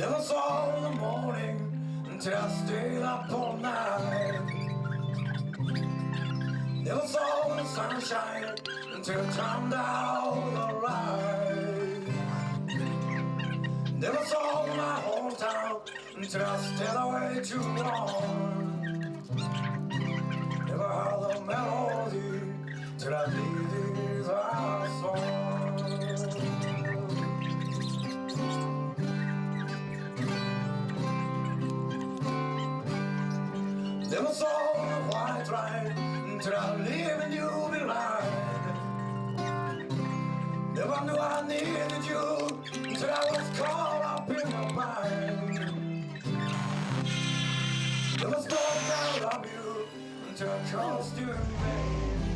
Never saw the morning until I stayed up all night. Never saw the sunshine until I turned out the light. Never saw my hometown until I stayed away too long. Never heard the melody till I needed a song. Never saw the white light until I lived and you be blind. Never knew I needed you until I was caught up in your mind. Never thought I love you until I crossed you in vain.